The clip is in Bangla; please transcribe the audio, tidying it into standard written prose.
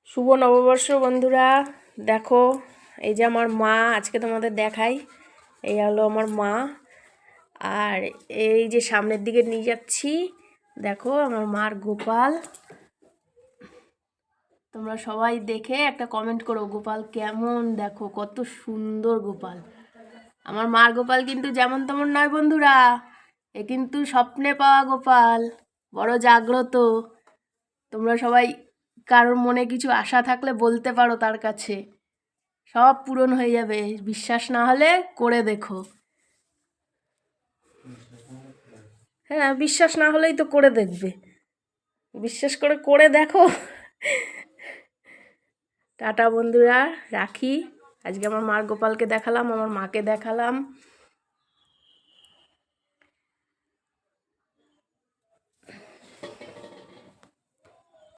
শুভ নববর্ষ বন্ধুরা। দেখো, এই যে আমার মা, আজকে তোমাদের দেখাই। এই হলো আমার মা। আর এই যে সামনের দিকে নিয়ে যাচ্ছি, দেখো আমার মার গোপাল। তোমরা সবাই দেখে একটা কমেন্ট করো, গোপাল কেমন, দেখো কত সুন্দর গোপাল। আমার মার গোপাল কিন্তু যেমন তেমন নয় বন্ধুরা, এ কিন্তু স্বপ্নে পাওয়া গোপাল, বড় জাগ্রত। তোমরা সবাই কারোর মনে কিছু আশা থাকলে বলতে পারো তার কাছে, সব পূরণ হয়ে যাবে। বিশ্বাস না হলে করে দেখো। হ্যাঁ, বিশ্বাস না হলেই তো করে দেখবে, বিশ্বাস করে করে দেখো। টাটা বন্ধুরা, রাখি। আজকে আমার মার গোপালকে দেখালাম, আমার মাকে দেখালাম।